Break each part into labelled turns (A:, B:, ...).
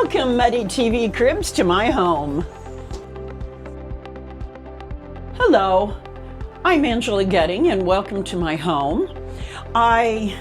A: Welcome, MuddyTV Cribs, to my home. Hello, I'm Angela Getting, and welcome to my home. I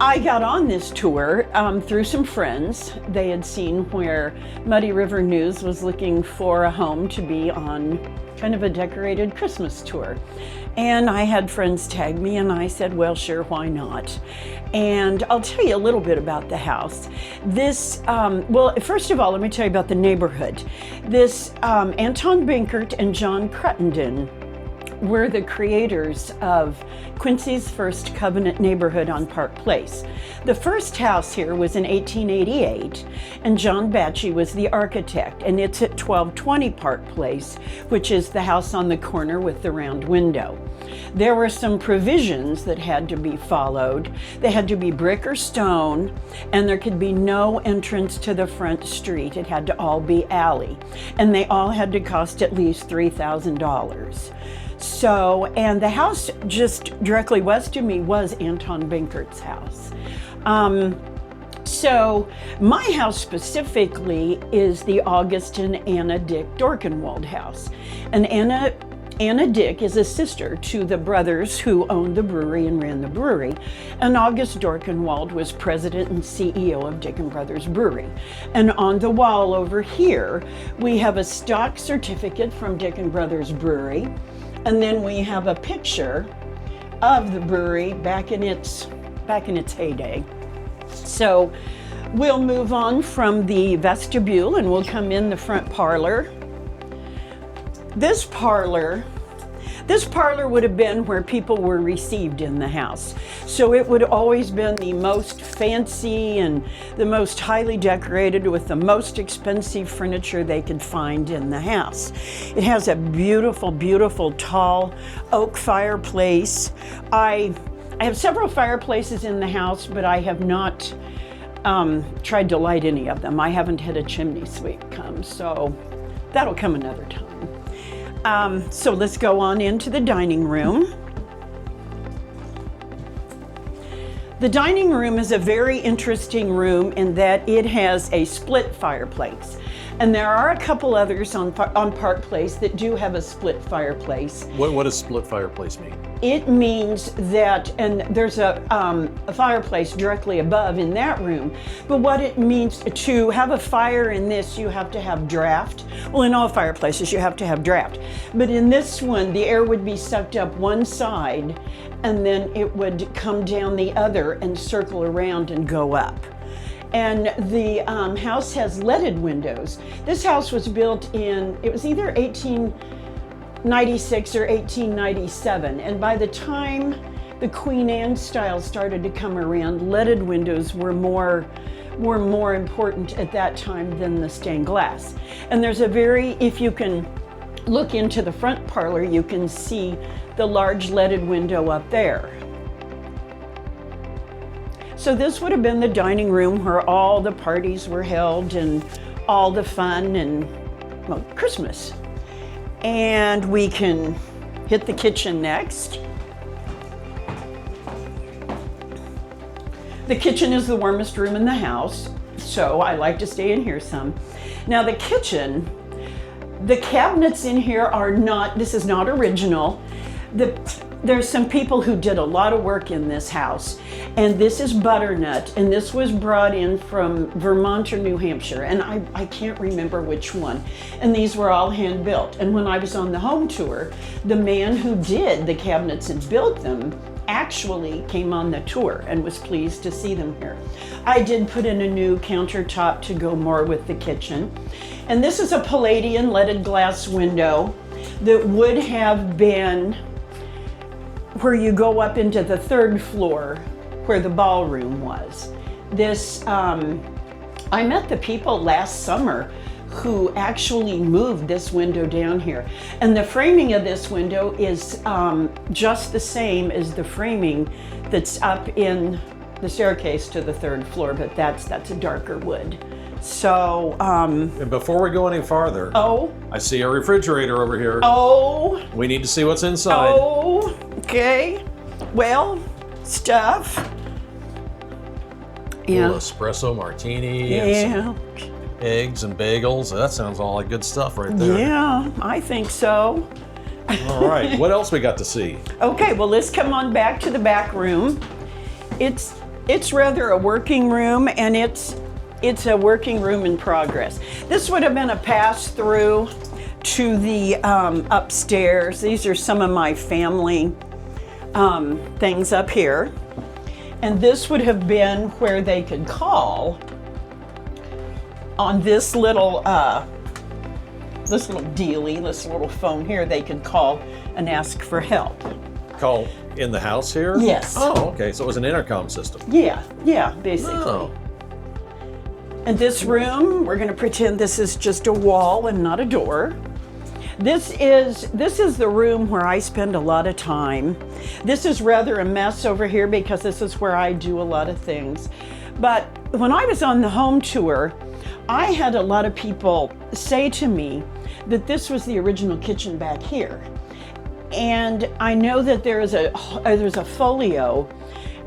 A: got on this tour through some friends. They had seen where Muddy River News was looking for a home to be on kind of a decorated Christmas tour. And I had friends tag me, and I said, well, sure, why not? And I'll tell you a little bit about the house. This, well, first of all, let me tell you about the neighborhood. This Anton Binkert and John Cruttenden were the creators of Quincy's first Covenant neighborhood on Park Place. The first house here was in 1888, and John Batchy was the architect, and it's at 1220 Park Place, which is the house on the corner with the round window. There were some provisions that had to be followed. They had to be brick or stone, and there could be no entrance to the front street. It had to all be alley, and they all had to cost at least $3,000. So, and the house just directly west of me was Anton Binkert's house. So my house specifically is the August and Anna Dick Dorkenwald house. And Anna Dick is a sister to the brothers who owned the brewery and ran the brewery. And August Dorkenwald was president and CEO of Dick & Brothers Brewery. And on the wall over here, we have a stock certificate from Dick & Brothers Brewery. And then we have a picture of the brewery back in its heyday. So we'll move on from the vestibule and we'll come in the front parlor. This parlor would have been where people were received in the house. So it would have always been the most fancy and the most highly decorated with the most expensive furniture they could find in the house. It has a beautiful, beautiful tall oak fireplace. I have several fireplaces in the house, but I have not tried to light any of them. I haven't had a chimney sweep come, so that'll come another time. So let's go on into the dining room. The dining room is a very interesting room in that it has a split fireplace. And there are a couple others on Park Place that do have a split fireplace.
B: What does split fireplace mean?
A: It means that, and there's a fireplace directly above in that room, but what it means to have a fire in this, you have to have draft. Well, in all fireplaces, you have to have draft. But in this one, the air would be sucked up one side, and then it would come down the other and circle around and go up. And the house has leaded windows. This house was built it was either 1896 or 1897. And by the time the Queen Anne style started to come around, leaded windows were more important at that time than the stained glass. And there's if you can look into the front parlor, you can see the large leaded window up there. So this would have been the dining room where all the parties were held and all the fun and, well, Christmas. And we can hit the kitchen next. The kitchen is the warmest room in the house, so I like to stay in here some. Now the kitchen, the cabinets in here are not, this is not original. There's some people who did a lot of work in this house, and this is butternut, and this was brought in from Vermont or New Hampshire, and I can't remember which one. And these were all hand built. And when I was on the home tour, the man who did the cabinets and built them actually came on the tour and was pleased to see them here. I did put in a new countertop to go more with the kitchen. And this is a Palladian leaded glass window that would have been where you go up into the third floor where the ballroom was. This, I met the people last summer who actually moved this window down here. And the framing of this window is just the same as the framing that's up in the staircase to the third floor, but that's a darker wood. So,
B: and before we go any farther, I see a refrigerator over here. We need to see what's inside.
A: Okay. Well, stuff.
B: Little espresso martini.
A: Yeah.
B: Eggs and bagels. That sounds all like good stuff right there.
A: Yeah, I think so.
B: All right, what else we got to see?
A: Okay, well, let's come on back to the back room. It's rather a working room, and it's a working room in progress. This would have been a pass-through to the upstairs. These are some of my family things up here. And this would have been where they could call on this little dealie, this little phone here. They could call and ask for help.
B: Call in the house here?
A: Yes.
B: Oh, okay. So it was an intercom system.
A: Yeah, basically.
B: Oh.
A: And this room, we're going to pretend this is just a wall and not a door. This is the room where I spend a lot of time. This is rather a mess over here because this is where I do a lot of things. But when I was on the home tour, I had a lot of people say to me that this was the original kitchen back here. And I know that there's a folio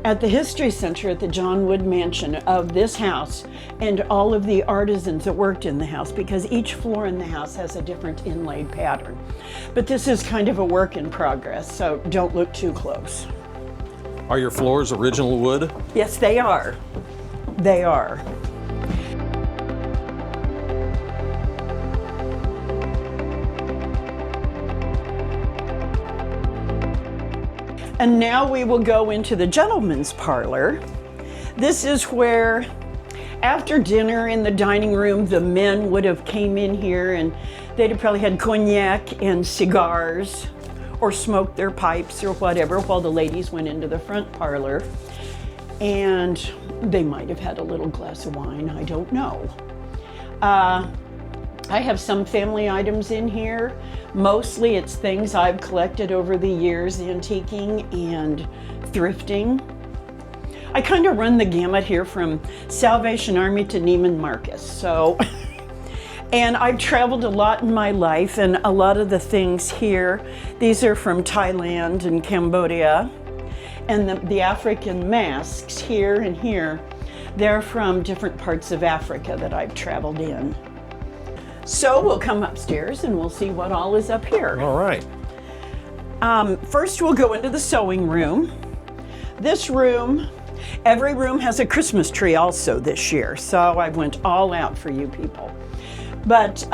A: at the History Center at the John Wood Mansion of this house and all of the artisans that worked in the house, because each floor in the house has a different inlaid pattern. But this is kind of a work in progress, so don't look too close.
B: Are your floors original wood?
A: Yes, they are. They are. And now we will go into the gentleman's parlor. This is where, after dinner in the dining room, the men would have came in here and they'd have probably had cognac and cigars or smoked their pipes or whatever while the ladies went into the front parlor. And they might have had a little glass of wine, I don't know. I have some family items in here. Mostly it's things I've collected over the years, antiquing and thrifting. I kind of run the gamut here from Salvation Army to Neiman Marcus. So, and I've traveled a lot in my life, and a lot of the things here, these are from Thailand and Cambodia. And the African masks here and here, they're from different parts of Africa that I've traveled in. So we'll come upstairs and we'll see what all is up here.
B: All right.
A: First we'll go into the sewing room. This room, every room has a Christmas tree also this year, so I went all out for you people. But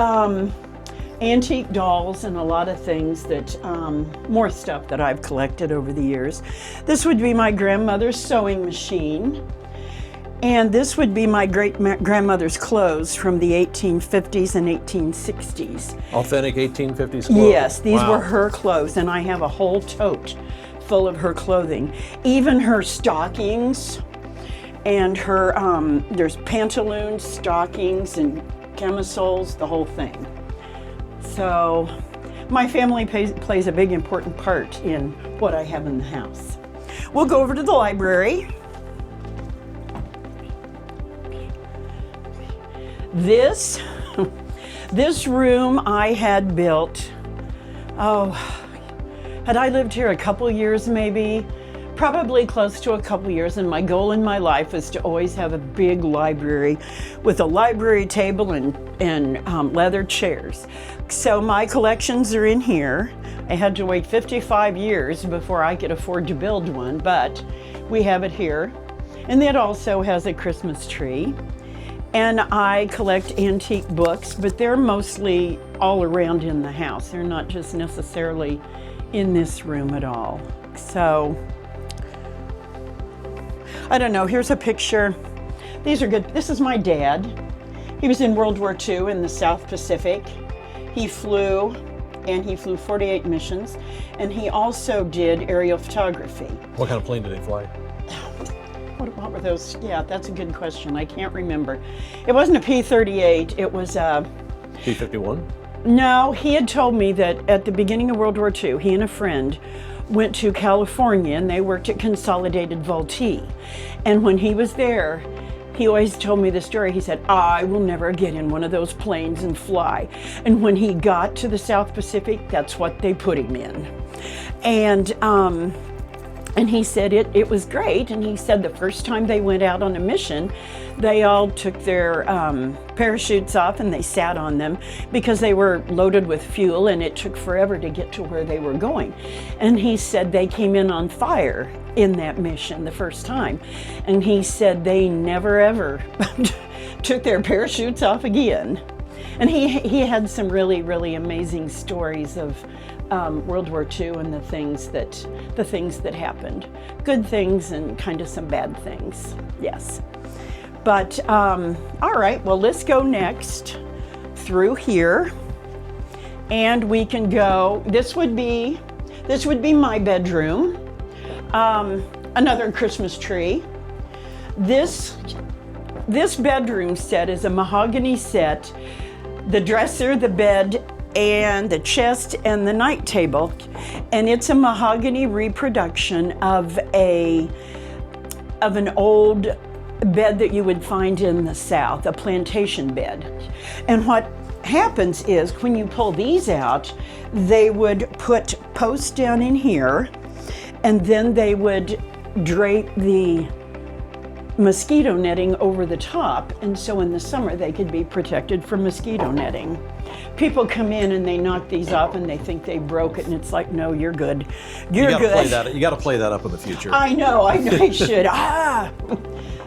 A: antique dolls and a lot of things that, more stuff that I've collected over the years. This would be my grandmother's sewing machine. And this would be my great-grandmother's clothes from the 1850s and 1860s.
B: Authentic 1850s clothes?
A: Yes, these
B: Wow.
A: were her clothes, and I have a whole tote full of her clothing. Even her stockings and her, there's pantaloons, stockings, and camisoles, the whole thing. So my family plays a big important part in what I have in the house. We'll go over to the library. This room I had built, had I lived here a couple years maybe, probably close to a couple years, and my goal in my life is to always have a big library with a library table and leather chairs. So my collections are in here. I had to wait 55 years before I could afford to build one, but we have it here. And it also has a Christmas tree. And I collect antique books, but they're mostly all around in the house. They're not just necessarily in this room at all. So, I don't know, here's a picture. These are good. This is my dad. He was in World War II in the South Pacific. He flew 48 missions, and he also did aerial photography.
B: What kind of plane did he fly?
A: What were those? Yeah, that's a good question. I can't remember. It wasn't a P-38. It was a...
B: P-51?
A: No, he had told me that at the beginning of World War II, he and a friend went to California and they worked at Consolidated Vultee. And when he was there, he always told me the story. He said, I will never get in one of those planes and fly. And when he got to the South Pacific, that's what they put him in. And And he said it was great. And he said the first time they went out on a mission, they all took their parachutes off and they sat on them because they were loaded with fuel and it took forever to get to where they were going. And he said they came in on fire in that mission the first time. And he said they never ever took their parachutes off again. And he had some really, really amazing stories of World War II and the things that happened. Good things and kind of some bad things, yes. But, all right, well, let's go next through here. And we can go, this would be my bedroom. Another Christmas tree. This bedroom set is a mahogany set. The dresser, the bed, and the chest and the night table, and it's a mahogany reproduction of an old bed that you would find in the South, a plantation bed. And what happens is when you pull these out, they would put posts down in here, and then they would drape the mosquito netting over the top, and so in the summer they could be protected from mosquito netting. People come in and they knock these off and they think they broke it, and it's like, no, you're good. You're good.
B: You got to play that up in the future.
A: I know I should.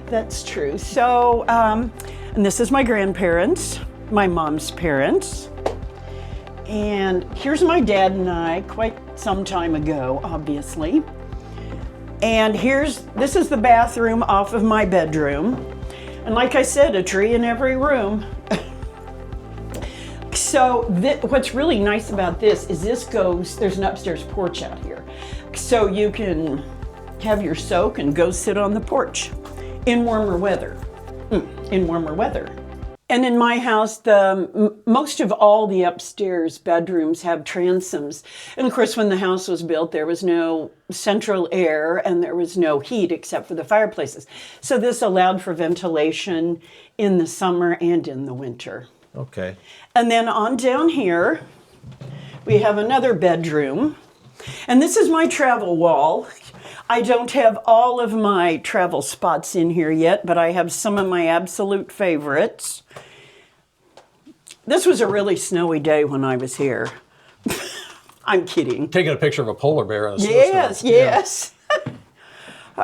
A: That's true. So, and this is my grandparents, my mom's parents, and here's my dad and I, quite some time ago, obviously. And this is the bathroom off of my bedroom. And like I said, a tree in every room. So what's really nice about this is there's an upstairs porch out here. So you can have your soak and go sit on the porch in warmer weather. And in my house, most of all the upstairs bedrooms have transoms. And of course, when the house was built, there was no central air and there was no heat except for the fireplaces. So this allowed for ventilation in the summer and in the winter.
B: Okay.
A: And then on down here, we have another bedroom. And this is my travel wall. I don't have all of my travel spots in here yet, but I have some of my absolute favorites. This was a really snowy day when I was here. I'm kidding.
B: Taking a picture of a polar bear on a
A: snowstorm. Yes.
B: Yeah.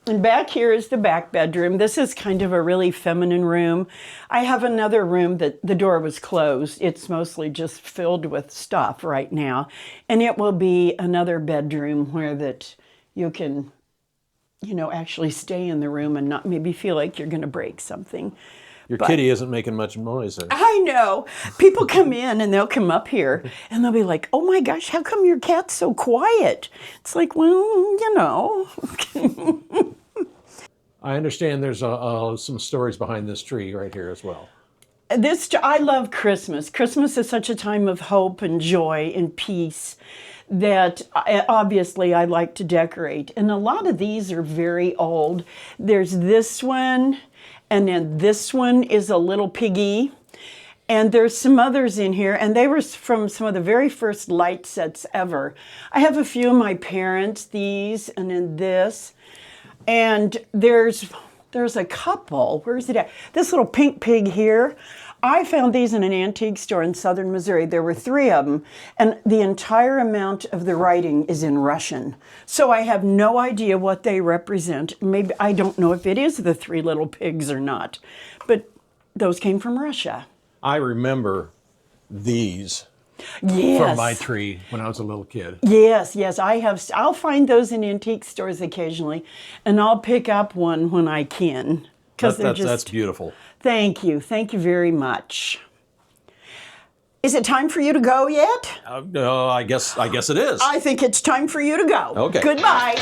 A: And back here is the back bedroom. This is kind of a really feminine room. I have another room that the door was closed. It's mostly just filled with stuff right now. And it will be another bedroom where that you can, actually stay in the room and not maybe feel like you're going to break something.
B: Your kitty isn't making much noise there.
A: I know. People come in and they'll come up here and they'll be like, oh my gosh, how come your cat's so quiet? It's like, well,
B: I understand there's some stories behind this tree right here as well.
A: I love Christmas. Christmas is such a time of hope and joy and peace that obviously I like to decorate. And a lot of these are very old. There's this one. And then this one is a little piggy. And there's some others in here. And they were from some of the very first light sets ever. I have a few of my parents, these, and then this. And there's a couple. Where's it at? This little pink pig here. I found these in an antique store in southern Missouri. There were 3 of them, and the entire amount of the writing is in Russian. So I have no idea what they represent. Maybe I don't know if it is the 3 little pigs or not, but those came from Russia.
B: I remember these from my tree when I was a little kid.
A: Yes, I'll find those in antique stores occasionally, and I'll pick up one when I can.
B: That's beautiful.
A: Thank you very much. Is it time for you to go yet?
B: No, I guess it is.
A: I think it's time for you to go.
B: Okay.
A: Goodbye.